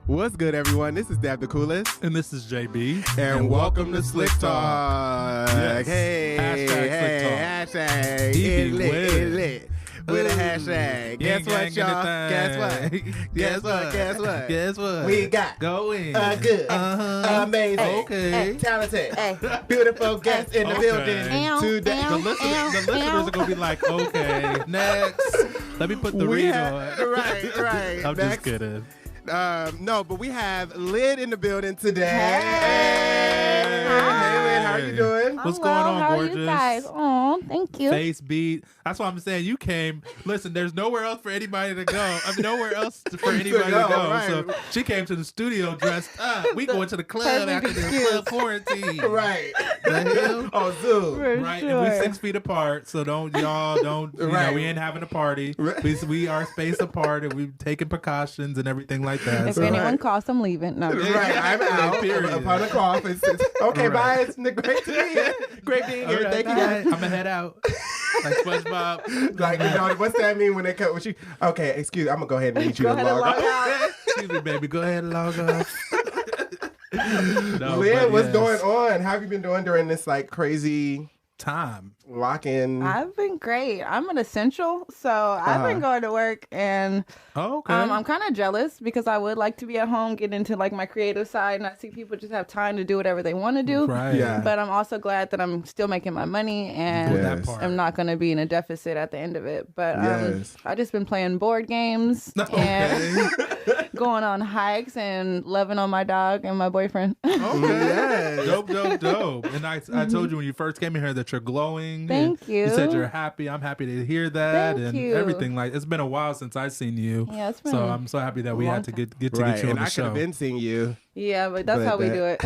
What's good, everyone? This is Dab the Coolest. And this is JB. And welcome to Slick Talk. Yes. Hey, Hashtag Slick Talk. He be It lit. With a hashtag. Guess what, y'all? Guess what? We got going a good, amazing, okay, talented, beautiful guest in the building today. The listeners are going to be like, okay, next. Let me put the read on. Right. I'm Next. just kidding. No, but we have Lyd in the building today. Hey. Hey, Lyd, how are you doing? What's going on, how gorgeous? Are you guys? Oh, thank you. Face beat. That's why I'm saying you came. Listen, there's nowhere else for anybody to go. I mean, nowhere else for anybody to go. Right. So she came to the studio dressed up. We going to the club after this club quarantine. Right. The hell? Oh, Zoom. For Right, sure. and we're 6 feet apart, so don't, you know, we ain't having a party. Right. We are spaced apart, and we've taken precautions and everything like that. If So. anyone calls, I'm leaving. No. Right, I'm out. Period. Upon a cough. Okay, Right. bye. It's great to meet you. Great being here. All right, Thank you, guys. I'm gonna head out like SpongeBob. Like, what's that mean when they cut? Okay, excuse me. I'm going to go ahead and need you Go to ahead and log log off. out. Excuse me, baby. Go ahead and log off. No, Lyd, but what's yes. going on? How have you been doing during this like crazy Time. lock-in? I've been great. I'm an essential, so I've been going to work, and Oh, okay. I'm kind of jealous because I would like to be at home, get into like my creative side, and I see people just have time to do whatever they want to do. Right. Yeah. But I'm also glad that I'm still making my money, and With Yes. that part. I'm not going to be in a deficit at the end of it. But Yes. I just been playing board games and going on hikes and loving on my dog and my boyfriend. Okay. Yes. Dope. And I told you when you first came in here that you're glowing. Thank and you. You said you're happy. I'm happy to hear that. Thank and you. everything. Like, it's been a while since I've seen you. Yeah, it's been So I'm so happy that we long had to get to Right, get you on and the I could show. have been seeing you. Yeah, but that's But how we that- do it.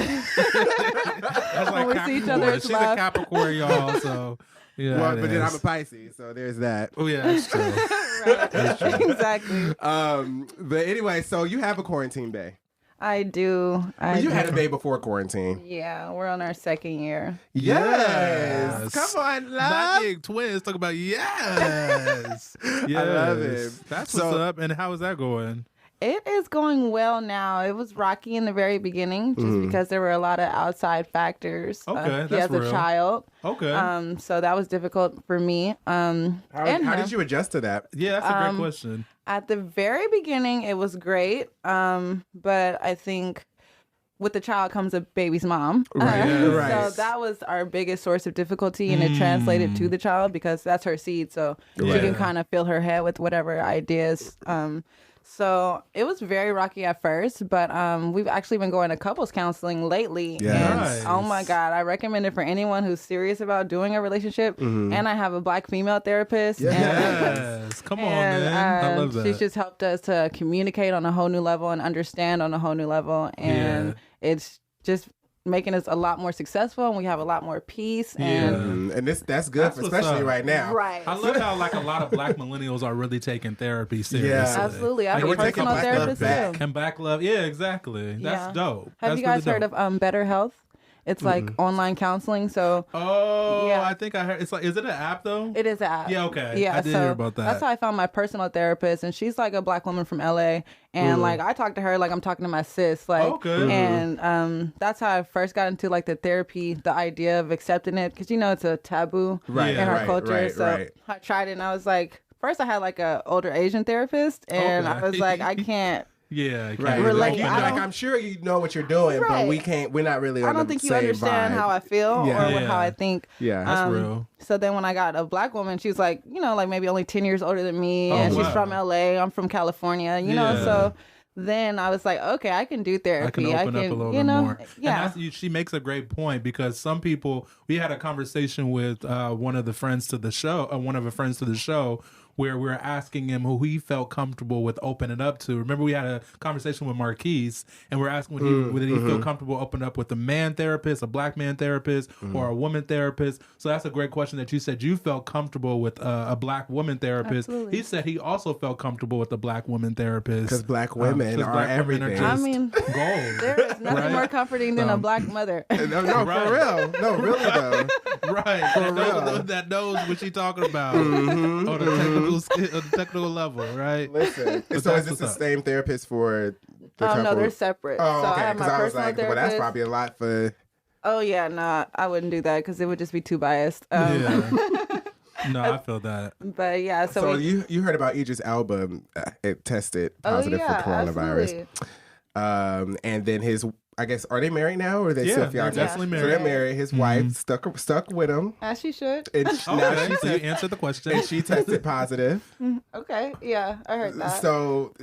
That's like When we see each other, Capricorn. it's She's a laugh. Capricorn, y'all. So yeah. Well, it but then is. I'm a Pisces, so there's that. Oh yeah, that's true. Right. Exactly. But anyway, so you have a quarantine bay. I do. But you had a bay before quarantine. Yeah, we're on our second year. Yes. Come on, Not love. big twins. Talk about yes. Yes. I love it. That's So- what's up. And how is that going? It is going well now. It was rocky in the very beginning just because there were a lot of outside factors. Okay, he that's has a real. child. Okay. So that was difficult for me. And How him. did you adjust to that? Yeah, that's a great question. At the very beginning, it was great. But I think with the child comes a baby's mom. Right, right. So that was our biggest source of difficulty, and it translated to the child because that's her seed. So she Right. can kind of fill her head with whatever ideas. So it was very rocky at first, but we've actually been going to couples counseling lately. Yeah. And Nice. oh my God, I recommend it for anyone who's serious about doing a relationship. And I have a Black female therapist. Yeah. Yes. Come on, And man. I love that. she's just helped us to communicate on a whole new level and understand on a whole new level. And it's just making us a lot more successful, and we have a lot more peace. And And that's good, That's what's especially up. right now. right. I love how like a lot of Black millennials are really taking therapy seriously. Yeah. Absolutely. I Like, have a we're taking personal Black love therapist back. too. And Black love. Yeah, exactly. That's Yeah. dope. Have That's you guys really heard dope. of Better Health? It's like online counseling. So Oh, Yeah. I think I heard. It's like, is it an app though? it is an app. Yeah, okay. Yeah, I did so hear about that. That's how I found my personal therapist, and she's like a Black woman from LA. And like I talk to her like I'm talking to my sis. Like, Okay. and that's how I first got into like the therapy, the idea of accepting it, because it's a taboo Right, in our right, culture. right, so right. I tried it, and I was like, first I had like a older Asian therapist, and I Okay. was like, I can't. Yeah. I Right. can't Relate. Like, I don't- I'm sure you know what you're doing, but Right. we're not really on I don't the think you same understand vibe. how I feel Yeah. or Yeah. how I think. Yeah. That's real. So then when I got a Black woman, she was like, like maybe only 10 years older than me. Oh, And she's wow. from LA. I'm from California, know? Yeah. So then I was like, okay, I can do therapy. I can open up a little bit more. Yeah. And she makes a great point because some people, we had a conversation with one of the friends to the show, where we were asking him who he felt comfortable with opening up to. Remember, we had a conversation with Marquise, and we're asking whether he feel comfortable opening up with a man therapist, a Black man therapist, or a woman therapist. So that's a great question that you said you felt comfortable with a Black woman therapist. Absolutely. He said he also felt comfortable with a Black woman therapist. Because Black women 'cause are Black women everything. just I mean, gold. there is nothing Right? more comforting than a Black mother. No, Right. for real. No, really though. Right, that knows what she's talking about on the technical level, right? Listen. But So that's is this what's the up. same therapist for No, they're separate. Oh, so okay. I have my Because I was personal like, well, therapist. that's probably a lot for. Oh yeah, no, I wouldn't do that because it would just be too biased. Yeah. No, I feel that. But yeah, So you heard about Idris Elba? It tested positive for coronavirus. Absolutely. And then I guess, are they married now or are they still fiancés? They're definitely married. So they're married. His wife stuck with him. As she should. And now Okay, so you answered the question. and she tested positive. Okay, yeah, I heard that. So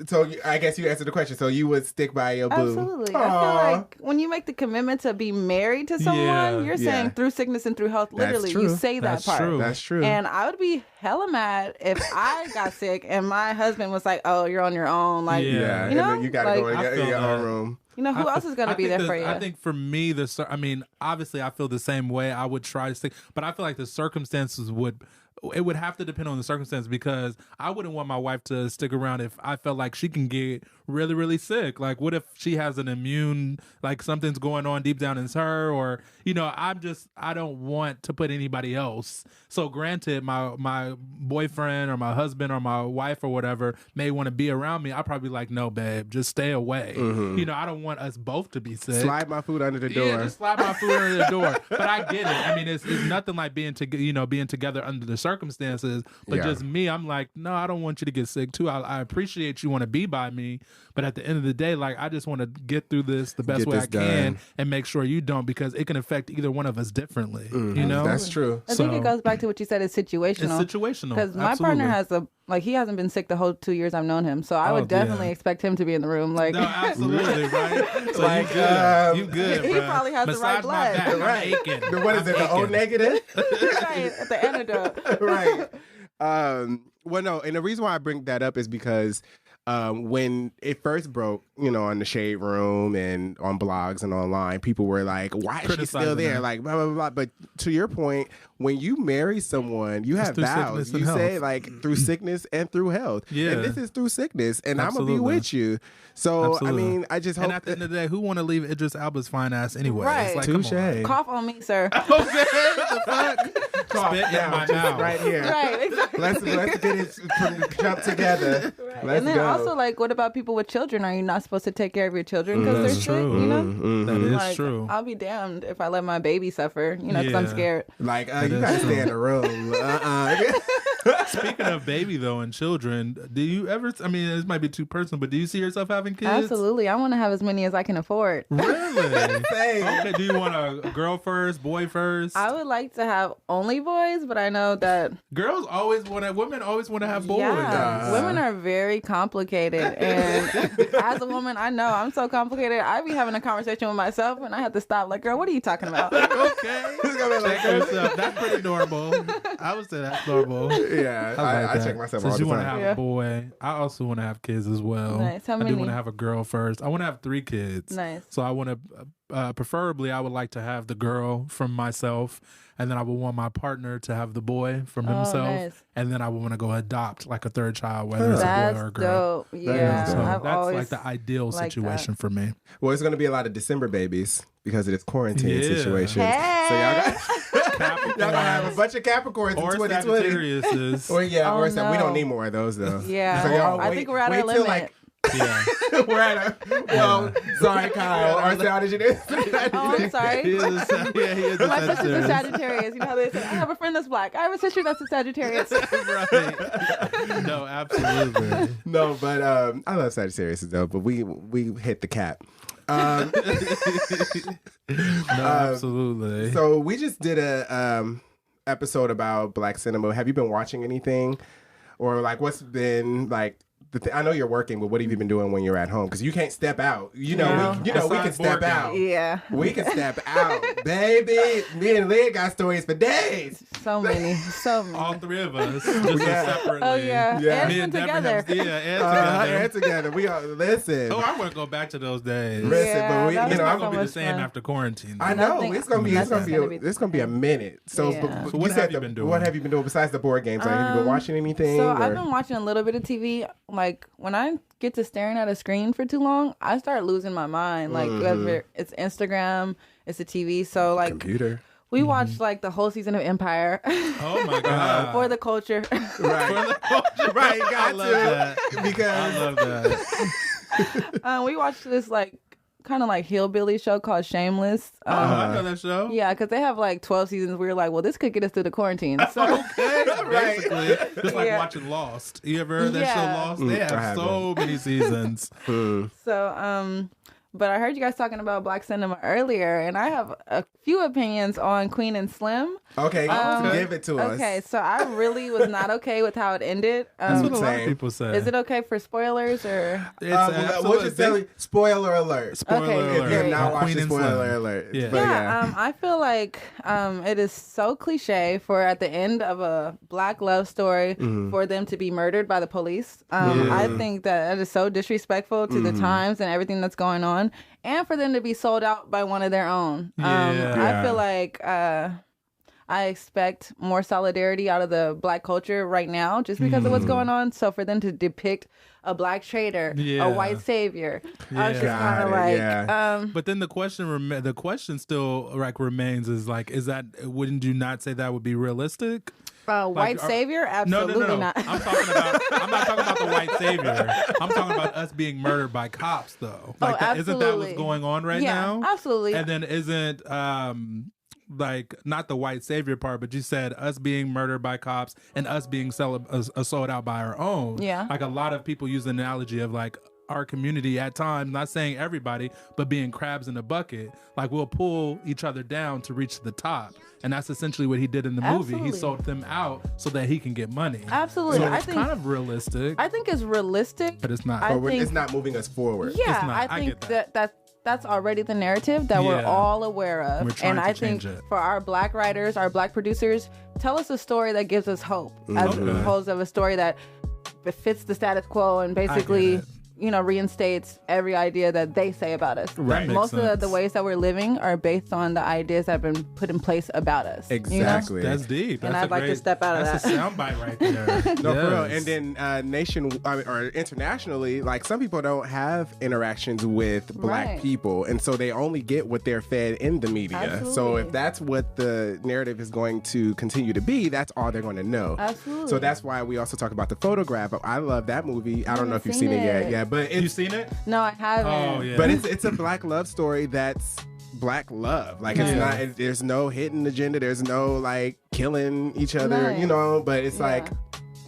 I guess you answered the question. So you would stick by your boo. Absolutely. Aww. I feel like when you make the commitment to be married to someone, you're saying Yeah. through sickness and through health. Literally, true. you say That's that part. true. That's true. And I would be hella mad if I got sick and my husband was like, "Oh, you're on your own." Like, yeah, you know, and then you got to go like, in your own room. you know, who else is going to be there for you? I think for me, I mean, obviously, I feel the same way. I would try to stick, but I feel like the circumstances would have to depend on the circumstance because I wouldn't want my wife to stick around if I felt like she can get really, really sick. Like, what if she has an immune, like something's going on deep down in her, or I don't want to put anybody else. So granted, my boyfriend or my husband or my wife or whatever may want to be around me. I'll probably be like, no, babe, just stay away. Mm-hmm. I don't want us both to be sick. Slide my food under the door. Yeah, just slide my food under the door. But I get it. I mean, it's nothing like being together under the circumstances. But just me, I'm like, no, I don't want you to get sick too. I appreciate you want to be by me, but at the end of the day, like I just want to get through this the best way I can and make sure you don't, because it can affect either one of us differently. You know, That's true. I think it goes back to what you said. It's situational. It's situational Because my partner has he hasn't been sick the whole 2 years I've known him. So I would definitely expect him to be in the room. Like, no, absolutely, right? So Like, you good, he bro. probably has the right Massage my blood. back. I'm Right. aching. What is it? The O aching. negative? right, at the antidote. Right. Well, no, and the reason why I bring that up is because when it first broke, on the Shade Room and on blogs and online, people were like, why is she still there? her. Like, blah, blah, blah. But to your point, when you marry someone, you have through vows. sickness and You say, health. like, through sickness and through health. Yeah. And this is through sickness, and I'm going to be Absolutely. with you. So, Absolutely. I mean, I just hope And at the end of the day, who want to leave Idris Elba's fine ass anyway? Right. It's like, come touche. on. Cough on me, sir. Okay, the fuck? Spit in my mouth. Right here. right, exactly. Let's get it jump together. Right. Let's And then go. also, like, what about people with children? Are you not supposed to take care of your children because they're That's sick? true. You know, That is like, true. I'll be damned if I let my baby suffer. Because I'm Yeah. scared. Like, you is gotta true. stay in the room. Speaking of baby though and children, do you ever? I mean, this might be too personal, but do you see yourself having kids? Absolutely, I want to have as many as I can afford. Really? Same. Okay. Do you want a girl first, boy first? I would like to have only boys, but I know that Women always want to have boys. women are very complicated, and as a woman, I know I'm so complicated. I be having a conversation with myself, and I have to stop. Like, girl, what are you talking about? Okay. Who's gonna be like, Check yourself. That's pretty normal. I would say that's normal. yeah, I check myself Since all you the want to time. have a boy, I also want to have kids as well. Nice. How I do many? want to have a girl first. I want to have 3 kids. Nice. So I want to, preferably, I would like to have the girl from myself, and then I would want my partner to have the boy from himself, nice. and then I would want to go adopt like a third child, whether it's a That's boy or a girl. dope. Yeah, is So dope. I've that's always like the ideal liked situation for me. Well, it's gonna be a lot of December babies because of this quarantine Yeah. situation. Hey. So y'all gonna have a bunch of Capricorns in Or 2020. Sagittariuses. Or yeah, Oh, or so we no. don't need more of those though. Yeah. So y'all I think we're at our wait till, limit. like, Yeah. we're at a sorry, Kyle. Our sound engineer. Oh, I'm sorry. He is a My sister's a Sagittarius. Sagittarius. You know how they say, I have a friend that's black. I have a sister that's a Sagittarius. Right. No, absolutely. No, but I love Sagittarius though. But we hit the cap. No, absolutely. So we just did a episode about Black cinema. Have you been watching anything, or like what's been like? I know you're working, but what have you been doing when you're at home? Because you can't step out. We can Besides step board out. Yeah. We can step out, baby. Me and Lynn got stories for days. So many. All 3 of us, just separately. Oh, yeah. Yeah. And Me been and Deborah together. and together. Together. We are listen. Oh, I want to go back to those days. Listen, Yeah, but we, that was It's not not I'm gonna be so the much same fun. after quarantine. I know Nothing- it's gonna be nothing's a minute. So, Yeah. but So what you have said you been doing? What have you been doing besides the board games? Like, have you been watching anything? So or? I've been watching a little bit of TV. Like when I get to staring at a screen for too long, I start losing my mind. Like whether it's Instagram, it's the TV. So like computer. we watched like the whole season of Empire Oh my god. for the culture. Right. For the culture. Right, got I love to. that. Because I love that. We watched this like kind of like hillbilly show called Shameless. I know that show. Yeah, because they have like 12 seasons. We were like, well, this could get us through the quarantine. So Okay, basically, just like watching Lost. You ever heard that show Lost? They have so many seasons. So, but I heard you guys talking about Black cinema earlier, and I have a few opinions on Queen and Slim. Okay, give it to us. Okay, so I really was not okay with how it ended. That's what a lot of people say. Is it okay for spoilers or? What you say? Spoiler alert. Spoiler alert. If you have not watched Queen it, and spoiler Slim. alert. Yeah. But I feel like it is so cliche for at the end of a Black love story for them to be murdered by the police. I think that is so disrespectful to the times and everything that's going on, and for them to be sold out by one of their own. I feel like I expect more solidarity out of the Black culture right now just because of what's going on. So for them to depict a Black traitor, a white savior, I was just kind of like, but then the question still like remains is like, wouldn't you not say that would be realistic? White savior? Absolutely no. not. I'm not talking about the white savior. I'm talking about us being murdered by cops, though. Like, isn't that what's going on right now? Absolutely. And then isn't like not the white savior part, but you said us being murdered by cops and us being sold out by our own. Yeah. Like a lot of people use the analogy of like our community at times, not saying everybody, but being crabs in a bucket. Like we'll pull each other down to reach the top. And that's essentially what he did in the movie. Absolutely. He sold them out so that he can get money. Absolutely. So it's kind of realistic. I think it's realistic. But it's not. it's not moving us forward. Yeah, not. I think get that. that's already the narrative that we're all aware of. We're trying and to I think change it. for our Black writers, our Black producers, tell us a story that gives us hope as opposed to a story that fits the status quo and basically reinstates every idea that they say about us. Right. Most of the ways that we're living are based on the ideas that have been put in place about us. Exactly. That's deep. And I'd like to step out of that. That's a soundbite right there. No, for real. And then or internationally, like some people don't have interactions with Black people, and so they only get what they're fed in the media. Absolutely. So if that's what the narrative is going to continue to be, that's all they're going to know. Absolutely. So that's why we also talk about The Photograph. I love that movie. I don't know if you've seen it yet. Yeah, but you seen it? No, I haven't. Oh yeah. But it's a Black love story that's Black love. Like it's not. There's no hidden agenda. There's no like killing each other. Nice. But it's like.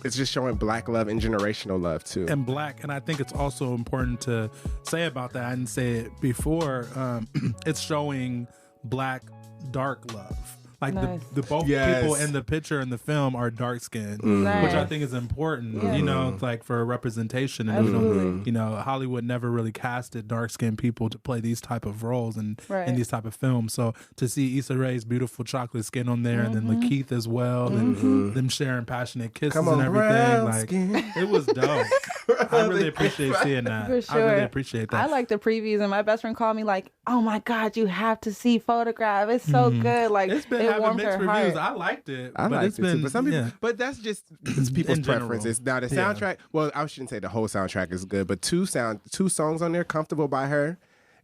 It's just showing Black love and generational love too. And Black, and I think it's also important to say about that. I didn't say it before. It's showing Black dark love. Like nice. the both people in the picture in the film are dark skinned, which I think is important. It's like for representation, and Hollywood never really casted dark skinned people to play these type of roles in these type of films. So to see Issa Rae's beautiful chocolate skin on there, and then Lakeith as well, and them sharing passionate kisses and everything, like it was dope. I really appreciate seeing that. For sure. I really appreciate that. I like the previews, and my best friend called me like, "Oh my God, you have to see Photograph. It's so good." Like it's been having mixed reviews. I liked it. Too. But some people, but that's just it's people's preferences. Now the soundtrack. Well, I shouldn't say the whole soundtrack is good, but two songs on there, "Comfortable" by her.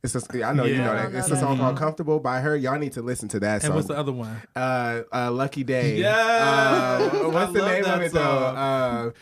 I know you know that. It's a song called "Comfortable" by her. Y'all need to listen to that song. And what's the other one? "Lucky Day." Yeah. What's the name of it though?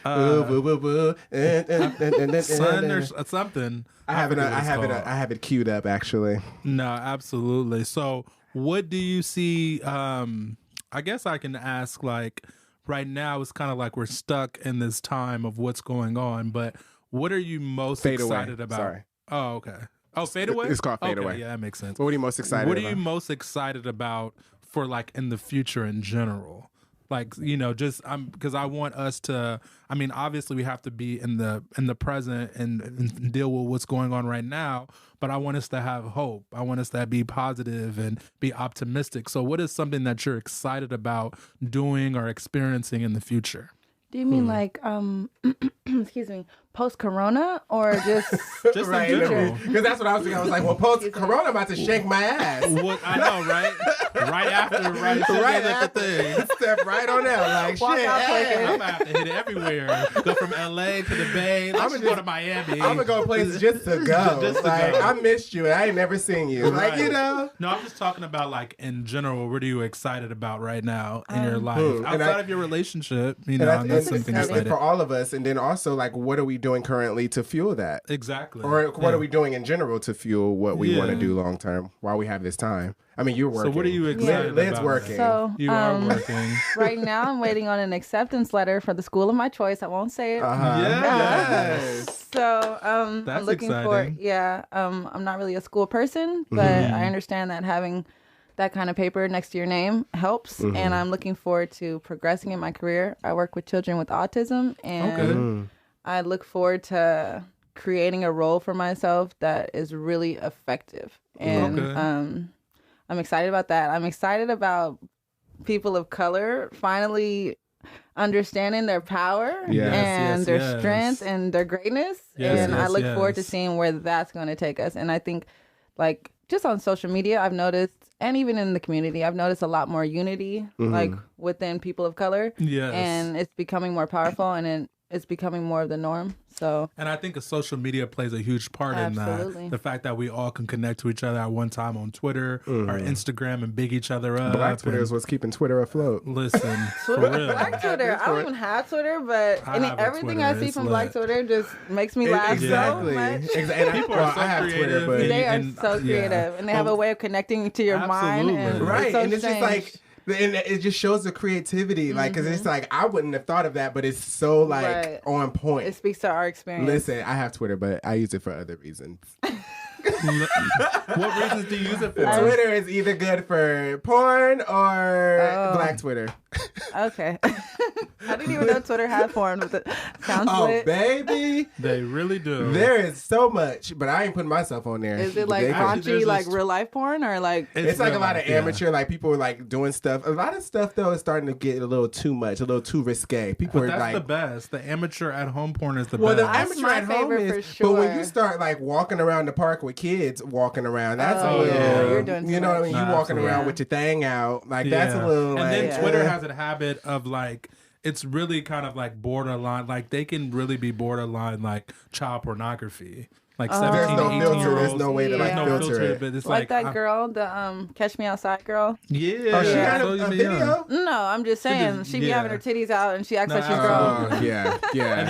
Sun or something. I have it queued up actually. No, absolutely. So, what do you see? I guess I can ask. Like right now, it's kind of like we're stuck in this time of what's going on. But what are you most excited about? Sorry. Oh, okay. Oh, Fade Away? It's called Fade Away. Yeah, that makes sense. What are you most excited about? What are you most excited about for like in the future in general? Like, just because I want us to, obviously we have to be in the present and deal with what's going on right now, but I want us to have hope. I want us to be positive and be optimistic. So what is something that you're excited about doing or experiencing in the future? Do you mean like, excuse me, post-corona or just Just right, in general? Because that's what I was thinking. I was like, well, post-corona about to shake my ass. What I know, right? Right after the thing. Step right on out. Like, Walk shit. out Hey. quicker. I'm gonna have to hit it everywhere. Go from LA to the Bay. I'm gonna go to Miami. I'm gonna go places just to go. Just to like, go. I missed you. I ain't never seen you. Right. Like, No, I'm just talking about like in general. What are you excited about right now in your life and outside I- of your relationship? And that's something and exciting. for all of us, and then also like, what are we doing currently to fuel that? Exactly. Or what are we doing in general to fuel what we want to do long term while we have this time? I mean, you're working. So what are you excited Lid's about? working. So You are working. right now, I'm waiting on an acceptance letter for the school of my choice. I won't say it. Yes. So That's I'm looking exciting. I'm not really a school person, but I understand that having that kind of paper next to your name helps, and I'm looking forward to progressing in my career. I work with children with autism, and I look forward to creating a role for myself that is really effective. And I'm excited about that. I'm excited about people of color finally understanding their power and their strength and their greatness. I look forward to seeing where that's going to take us. And I think, like, just on social media, I've noticed, and even in the community, I've noticed a lot more unity, like, within people of color. And it's becoming more powerful, and it's becoming more of the norm. So, and I think social media plays a huge part in that. The fact that we all can connect to each other at one time on Twitter or Instagram and big each other up. Black Twitter is what's keeping Twitter afloat. Listen, for real. Black Twitter. I don't even have Twitter, but everything I see from Black Twitter just makes me laugh so much. And people are so creative. But they are so creative, and they have a way of connecting to your mind. And and it's just like. And it just shows the creativity, like, because it's like, I wouldn't have thought of that, but it's so, like, on point. It speaks to our experience. Listen, I have Twitter, but I use it for other reasons. What reasons do you use it for? Twitter is either good for porn or Black Twitter. Okay. I didn't even know Twitter had porn with it. Sounds lit. Baby. They really do. There is so much, but I ain't putting myself on there. Is it like raunchy, like real life porn, or like? It's like a lot of amateur, like people are like doing stuff. A lot of stuff though is starting to get a little too much, a little too risque. People are that's like the best. The amateur at home porn is the best. best. The amateur at home is, but when you start like walking around the park with kids walking around, that's a little. You're doing you know what I mean? You walking around with your thing out, like that's a little. And like, then Twitter has a habit of like. It's really kind of like borderline, like they can really be borderline like child pornography. Like 17 to 18 year olds. There's no way to like filter it. But it's like that girl, the Catch Me Outside girl. Yeah. Oh, she had a video? No, I'm just saying. She be having her titties out and she acts like she's girl. Yeah. And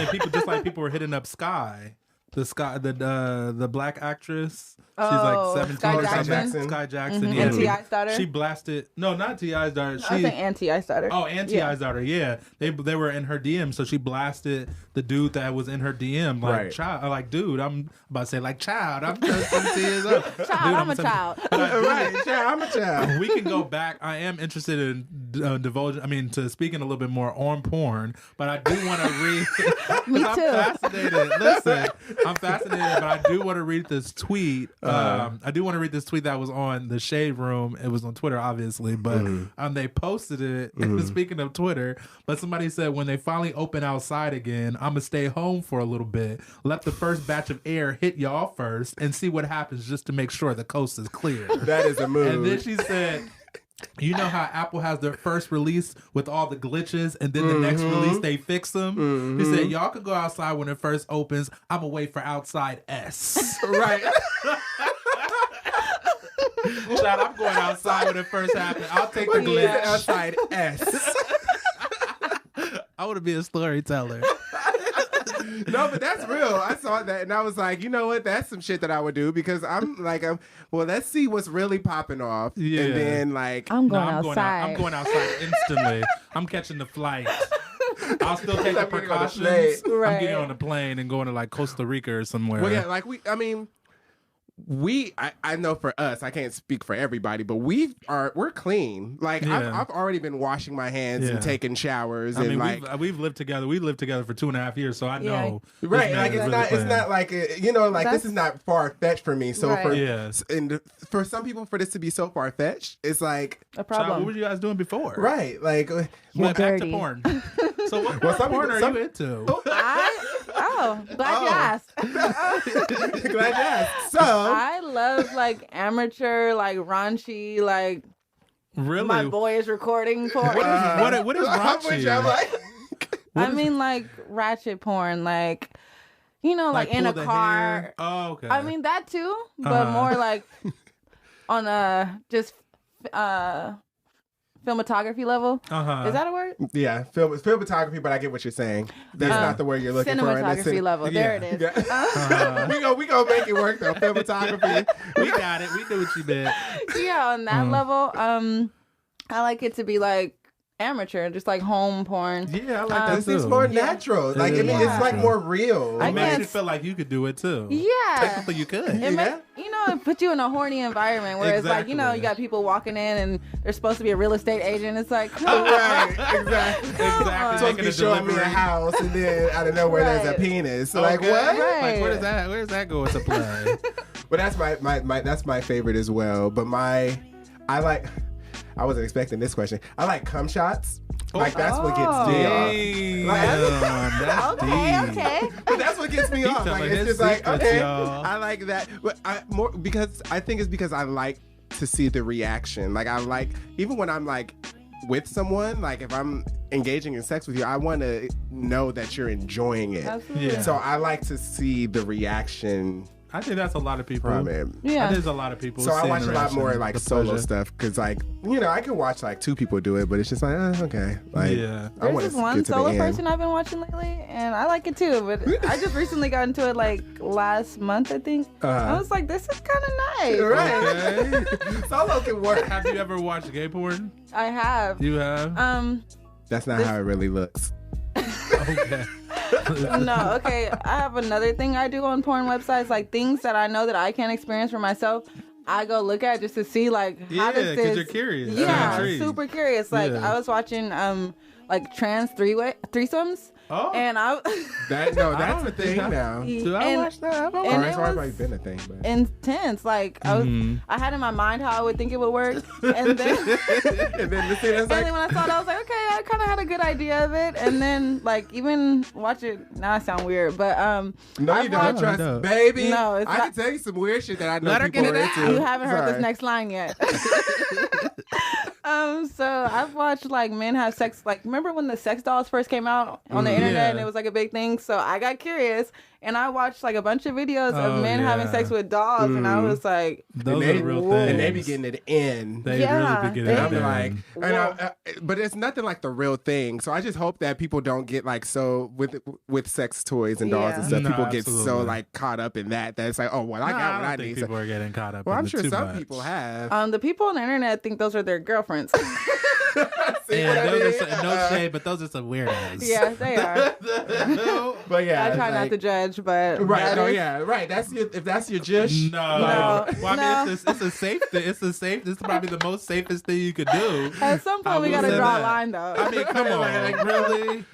then people were hitting up Sky. The black actress. She's like 17 Sky or something. Jackson. Sky Jackson. And T.I.'s daughter. She blasted. No, not T.I.'s daughter. I think and T.I.'s daughter. Oh, and T.I.'s daughter. Yeah, they were in her DM, so she blasted the dude that was in her DM. Like child, like dude. I'm about to say like child. I'm 17 years old. Child, I'm a child. Right, child, I'm a child. We can go back. I am interested in divulging. I mean, to speaking a little bit more on porn, but I do want to read. Me too. I'm fascinated. Listen, I'm fascinated, but I do want to read this tweet. I do want to read this tweet that was on the Shade Room. It was on Twitter, obviously, but they posted it. Speaking of Twitter, but somebody said when they finally open outside again, I'm gonna stay home for a little bit, let the first batch of air hit y'all first, and see what happens, just to make sure the coast is clear. That is a move. And then she said. You know how Apple has their first release with all the glitches, and then the next release they fix them? He said, y'all could go outside when it first opens. I'm going to wait for outside S. Right. Child, I'm going outside when it first happened. I'll take the glitch. Outside S. I want to be a storyteller. No, but that's real. I saw that and I was like, you know what? That's some shit that I would do because I'm like, well, let's see what's really popping off. Yeah. And then like, I'm going outside. I'm going outside instantly. I'm catching the flight. I'll still take the precautions. I'm getting on the plane and going to like Costa Rica or somewhere. Well, yeah, like I know for us, I can't speak for everybody, but we're clean. Like I've already been washing my hands and taking showers. I mean, like we've lived together. We lived together for 2.5 years, so I know. Right, like it's not like this is not far fetched for me. So for some people, for this to be so far fetched, it's like a problem. Child, what were you guys doing before? Right, like back to porn. So what kind of porn are you into? Glad you asked. Glad you asked. So I love like amateur, like raunchy, like really my boy is recording porn. What is raunchy? I mean like ratchet porn, like like in a car. Hair. Oh, okay. I mean that too, but more like on just filmography level. Is that a word? Yeah, filmography, but I get what you're saying. That's not the word you're looking for. Cinematography level. There it is. We gonna make it work though. Filmography. We got it. We knew what you meant. Yeah, on that level, I like it to be like amateur, just like home porn. Yeah, I like that This too. is more natural. Like I mean, it's like more real. It makes you feel like you could do it too. Yeah, technically you could. It put you in a horny environment where it's like, you got people walking in and they're supposed to be a real estate agent. It's like, right, exactly. Exactly. So you show me a house and then out of nowhere there's a penis. So like what? Right. Like where does that go into play? But that's that's my favorite as well. But I wasn't expecting this question. I like cum shots. Like that's what gets me off. Like, okay. But that's what gets me off. Like it's just like okay, I like that. But I think it's because I like to see the reaction. Like I like even when I'm like with someone, like if I'm engaging in sex with you, I want to know that you're enjoying it. Absolutely. Yeah. So I like to see the reaction. I think that's a lot of people. From it. Yeah. There's a lot of people. So I watch a lot more like solo pleasure. stuff because like I can watch like two people do it, but it's just like okay, like Yeah. I There's this one solo person I've been watching lately, and I like it too. But I just recently got into it like last month, I think. I was like, this is kind of nice. Right. Okay. Solo can work. Have you ever watched gay porn? I have. You have? That's not how it really looks. Okay. No, okay. I have another thing I do on porn websites, like things that I know that I can't experience for myself. I go look at just to see like how does this? Because you're curious. Yeah, super curious. Like I was watching like trans threesomes. Oh, and that's a thing now. Did I watch that? It's already been a thing, but intense. Like I had in my mind how I would think it would work, and then and then when I saw it, I was like, okay, I kind of had a good idea of it. And then like even watch it. Now I sound weird, but no, you don't trust, baby. No, it's I not. can tell you some weird shit that I know Let her people get it are out. into. You haven't heard this next line yet. So I've watched like men have sex. Like remember when the sex dolls first came out on the internet and it was like a big thing? So I got curious and I watched like a bunch of videos of men having sex with dolls, and I was like, those are real things. And they be getting it in. They really be getting it in. I'm like, but it's nothing like the real thing. So I just hope that people don't get like so with sex toys and dolls and stuff. No, people absolutely. get so like caught up in that it's like, oh well, I got what I need. People are getting caught up. Well, in I'm it sure too some much. people have. the people on the internet think those are their girlfriends. No shade, but those are some weirdos. Yeah, they are. But yeah, I try not to judge, but right. Right. If that's your jush. No. Well, I mean, it's a safe thing. It's a safe. This is probably the most safest thing you could do. At some point, we gotta draw a line, though. I mean, come on, like really?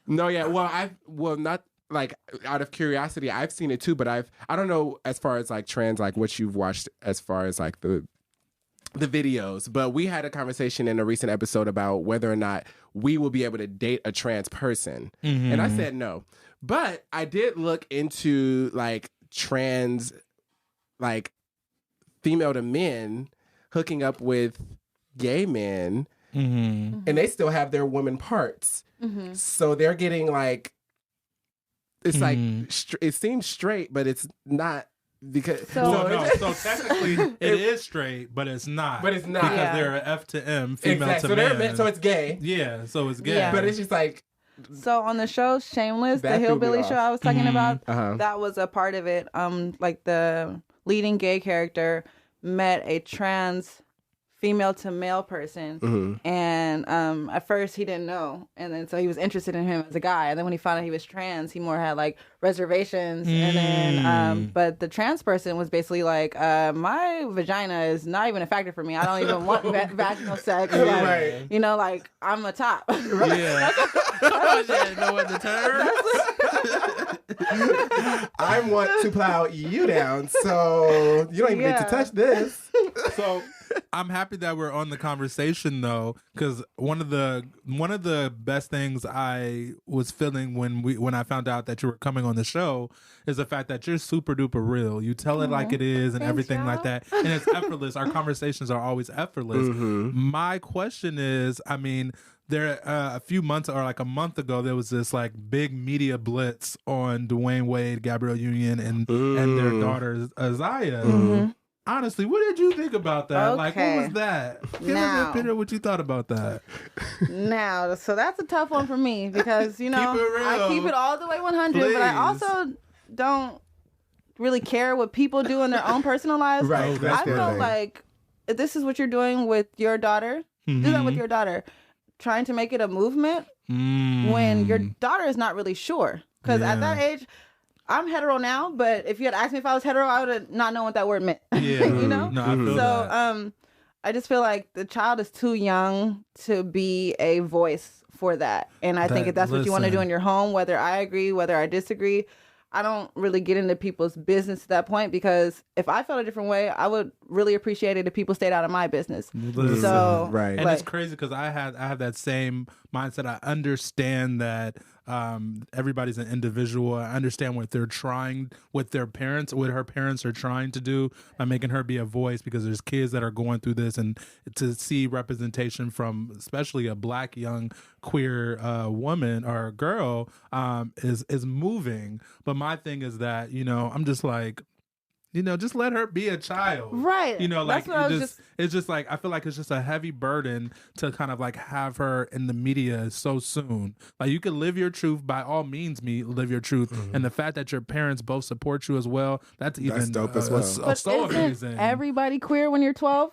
No, yeah. Well, not like out of curiosity. I've seen it too, but I don't know as far as like trans, like what you've watched as far as like the videos, but we had a conversation in a recent episode about whether or not we will be able to date a trans person. And I said no. But I did look into like trans, like female to men hooking up with gay men, and they still have their woman parts. So they're getting like, it's like, it seems straight, but it's not. Because so technically it is straight, but it's not. But it's not because they're a F to M, female to man. So it's gay. Yeah, so it's gay. Yeah. But it's just like. So on the show Shameless, the hillbilly show I was talking about, that was a part of it. Like the leading gay character met a trans female to male person, and at first he didn't know, and then so he was interested in him as a guy, and then when he found out he was trans, he more had like reservations, and then but the trans person was basically like, my vagina is not even a factor for me. I don't even want vaginal sex. Right. You know, like I'm a top. Yeah. No one to turn. I want to plow you down, so you don't even get to touch this. So I'm happy that we're on the conversation though, because one of the best things I was feeling when I found out that you were coming on the show is the fact that you're super duper real. You tell it like it is and everything like that, and it's effortless. Our conversations are always effortless. My question is, I mean, there a few months or like a month ago, there was this like big media blitz on Dwayne Wade, Gabrielle Union, and their daughter Isaiah. Honestly, what did you think about that? Okay. Like, what was that? Give us an opinion of what you thought about that. Now, so that's a tough one for me because, you know, Keep it real. I keep it all the way 100, but I Please. also don't really care what people do in their own personal lives. Right, that's I their feel thing. like if this is what you're doing with your daughter, do that with your daughter. Trying to make it a movement when your daughter is not really sure. Because at that age, I'm hetero now, but if you had asked me if I was hetero, I would have not known what that word meant. Yeah. You know? No, I feel that. I just feel like the child is too young to be a voice for that. And I think if that's what you want to do in your home, whether I agree, whether I disagree, I don't really get into people's business to that point because if I felt a different way, I would really appreciate it if people stayed out of my business. Listen. So, Right. And it's crazy because I have that same mindset. I understand that everybody's an individual. I understand what they're trying, what her parents are trying to do by making her be a voice, because there's kids that are going through this, and to see representation from especially a Black young queer woman or girl is moving. But my thing is that, you know, I'm just like, you know, just let her be a child. Right. You know, like, That's what I was it's just like, I feel like it's just a heavy burden to kind of like have her in the media so soon. Like, you can live your truth, by all means, live your truth. And the fact that your parents both support you as well, that's even dope as well. but so isn't amazing. everybody queer when you're 12?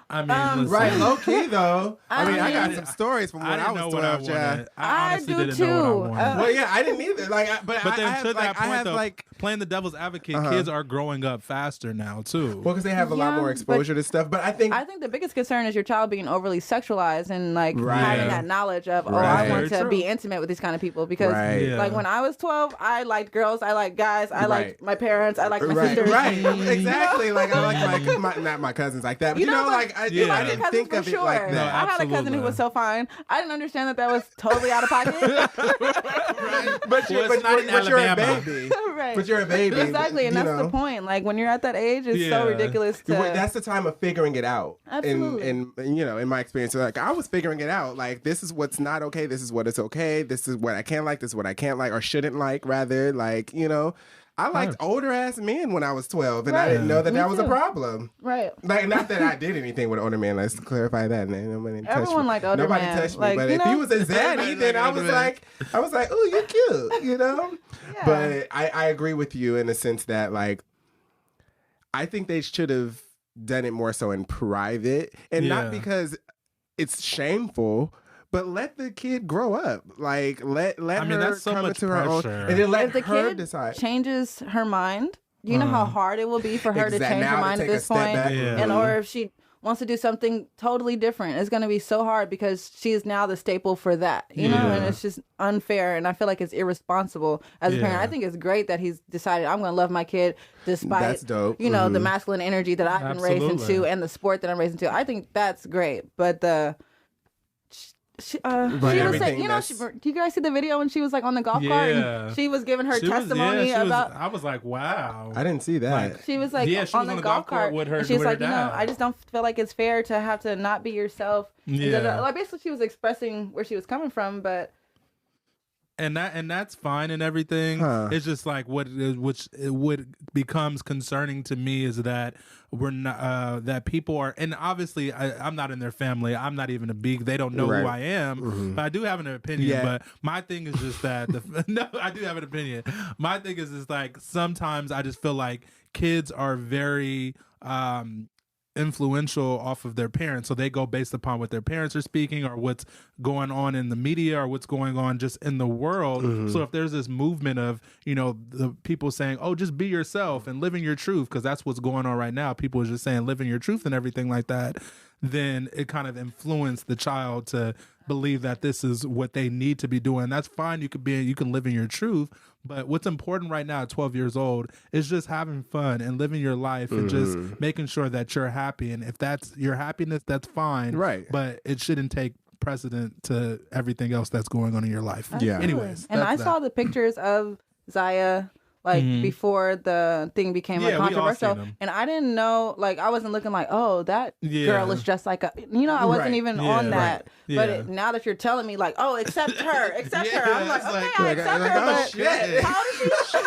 I mean, listen, Right, low key though. I mean, I got mean, some stories from when I I didn't was know what I 12, yeah. wanted. I honestly do didn't know what I too. wanted. Well, yeah, I didn't either. Like, but But then I have, to that like, I point, have, though, like, playing the devil's advocate, kids are growing up faster now too. well, because they have a lot Yeah, more but exposure to stuff. But I think the biggest concern is your child being overly sexualized and like Right. having Yeah. that knowledge of, Right. I want Very to true. be intimate with these kind of people because Right. Yeah. like when I was 12, I liked girls, I liked guys, I liked my parents, I liked my right, sisters. right, exactly. Like I like my not my cousins like that, but you know, like I, you I like didn't cousins think for of it sure. like No, that. I had a cousin absolutely. who was so fine. I didn't understand that was totally out of pocket. But you're, Well, it's not in but you're a Alabama. baby. Right. But you're a baby. Exactly, and you that's know. the point. Like when you're at that age, it's Yeah. so ridiculous to. That's the time of figuring it out. Absolutely. And you know, in my experience, like I was figuring it out. Like this is what's not okay. This is what is okay. This is what I can like. This is what I can't like or shouldn't like. Rather, like you know, I liked older ass men when I was 12, and I didn't know that Me that was a too. problem. Right. Like not that I did anything with older men. Let's clarify that. Nobody touched Everyone me. liked older Nobody men. touched me. Like, But you if know? he was a zaddy, then I was like, oh, you're cute. You know. Yeah. But I agree with you in the sense that like I think they should have done it more so in private, and Yeah. not because it's shameful, but let the kid grow up. Like let I mean, her that's so come much into her own, pressure. and then let If the her kid decide. changes her mind, you know how hard it will be for her to Exact- change now her to mind at take a this step point. back. Yeah. And or if she wants to do something totally different, it's going to be so hard because she is now the staple for that, you know, and it's just unfair. And I feel like it's irresponsible as a parent. Yeah. I think it's great that he's decided I'm going to love my kid despite, That's dope. you know, the masculine energy that I've been raised Absolutely. into and the sport that I'm raised into. I think that's great. But she was everything saying, you know, that's- do you guys see the video when she was like on the golf cart Yeah. and she was giving her She was- testimony she was- about. I was like, wow. I didn't see that. She was like Yeah, she on was the golf cart with her. and she's with her like, you know, dad. I just don't feel like it's fair to have to not be yourself. Yeah. Like basically, she was expressing where she was coming from, but and that's fine and everything. Huh. It's just like what becomes concerning to me is that we're not that people are, and obviously I'm not in their family. I'm not even they don't know Right. who I am, but I do have an opinion. Yeah. But my thing is just that no, I do have an opinion. My thing is like sometimes I just feel like kids are very influential off of their parents, so they go based upon what their parents are speaking or what's going on in the media or what's going on just in the world. So if there's this movement of, you know, the people saying, oh, just be yourself and living your truth, because that's what's going on right now, people are just saying living your truth and everything like that, then it kind of influenced the child to believe that this is what they need to be doing. That's fine. You can live in your truth, but what's important right now at 12 years old is just having fun and living your life and just making sure that you're happy. And if that's your happiness, that's fine. Right. But it shouldn't take precedent to everything else that's going on in your life. Yeah. Anyways. and I that's saw that. the pictures of Zaya like before the thing became like Yeah, we all controversial, seen him. and I didn't know, like I wasn't looking like, oh, that girl is just like a, I wasn't Right. even on that. Right. But Yeah. now that you're telling me, like, oh, accept her, accept her, I'm like, it's okay, like- I like, accept like, her, oh, but shit. how does she?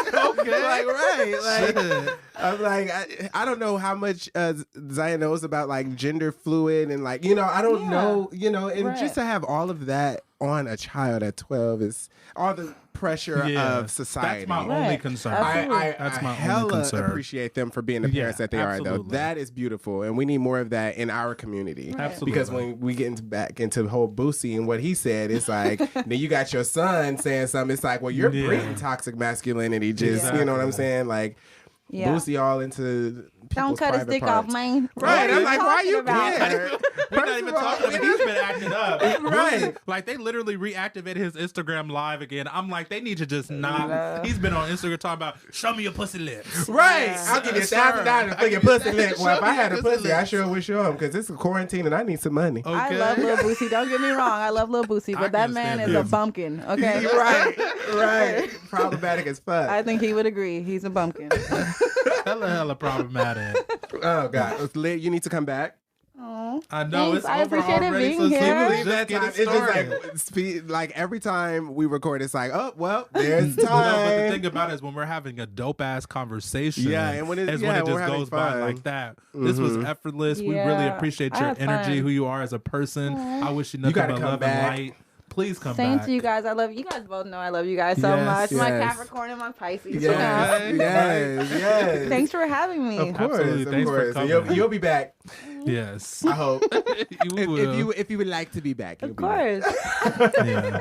Okay. Like, right. Like, Shit. I'm like, I don't know how much Zaya knows about like gender fluid and like, I don't know, and Right. just to have all of that on a child at 12 is all the pressure of society. That's my only Right. concern. Absolutely. That's my only hella concern. appreciate them for being the parents that they are, though. absolutely. That is beautiful, and we need more of that in our community. Absolutely. Because when we get back into the whole Boosie and what he said, it's like then you got your son saying something. It's like, well, you're breeding toxic masculinity. Just you know what I'm saying? Like Yeah. Boosie all into Don't people's cut his private dick parts. off, man. Right? What are I'm like, why talking you about? care? We're not even talking about he's been acting up. Right. Like they literally reactivated his Instagram live again. I'm like, they need to just not. He's been on Instagram talking about, show me your pussy lips. Right, Yeah. I'll give you Sir. $1,000 for your pussy lip. Well, if I had a Pussy pussy, I lips. sure would show him because it's a quarantine and I need some money. Okay. I love Lil Boosie. Don't get me wrong. I love Lil Boosie, I but that can't man stand is a him. bumpkin. Okay. right. Problematic as fuck. I think he would agree. He's a bumpkin. Hella problematic. Oh God, it's lit. You need to come back. Oh, I know thanks. it's I over appreciate it already. being So here. let's Believe just that get time. it It's started. just like every time we record, it's like, oh well, there's No, but the time. thing about it is when we're having a dope ass conversation, Yeah, and when it- is yeah, when it we're just having goes by fun. like that. This was effortless. We really Yeah, appreciate I your had energy, fun. who you are as a person. I wish you nothing gotta but come love back. and light. Please come Same back. to you guys. I love you guys. Both know I love you guys so Yes, much. My yes. Capricorn and my Pisces. Yes. Thanks for having me. Of course, Absolutely. of Thanks for course. And coming. You'll be back. Yes. I hope. You will. if you would like to be back, you'll Of be back. course. Yeah.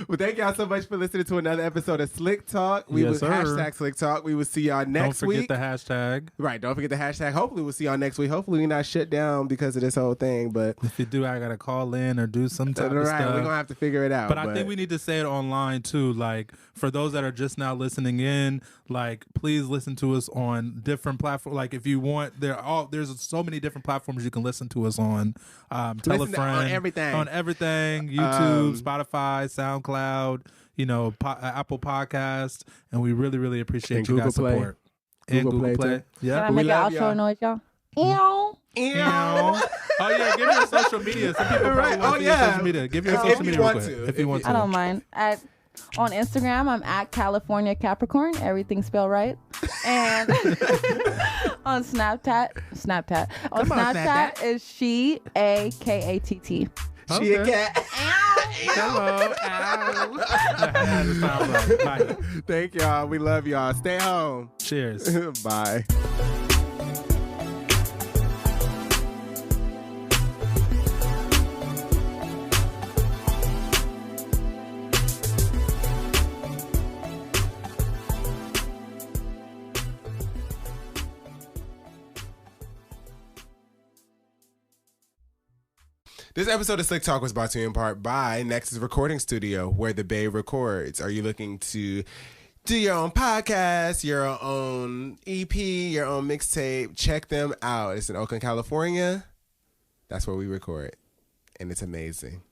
Well, thank y'all so much for listening to another episode of Slick Talk. We Yes, will sir. hashtag Slick Talk. We will see y'all Don't next forget week. the hashtag. Right, don't forget the hashtag. Hopefully we'll see y'all next week. Hopefully we're not shut down because of this whole thing, but If you do, I gotta call in or do some type all of right, stuff. we're gonna have to figure it out. But I think we need to say it online too. Like for those that are just now listening in, like please listen to us on different platforms. Like if you want, there's so many different platforms you can listen to us on. Tell a Listen friend on everything. YouTube, Spotify, SoundCloud, Apple Podcast, and we really, really appreciate And you guys' Google Play. support. And Google Google Play, Play, too. Can yeah. I We make an love outro y'all. noise, y'all? Ew. Oh yeah, give me your social media. Some people probably Right. want to Oh, see your yeah. social media. Give your If social you media real want quick. to. If you want to. I don't mind. On Instagram, I'm at California Capricorn. Everything spelled right. And on Snapchat. On Snapchat is she a Katt. She a cat. Hello. Ow. Bye. Thank y'all. We love y'all. Stay home. Cheers. Bye. This episode of Slick Talk was brought to you in part by Nexus Recording Studio, where the Bay records. Are you looking to do your own podcast, your own EP, your own mixtape? Check them out. It's in Oakland, California. That's where we record, and it's amazing.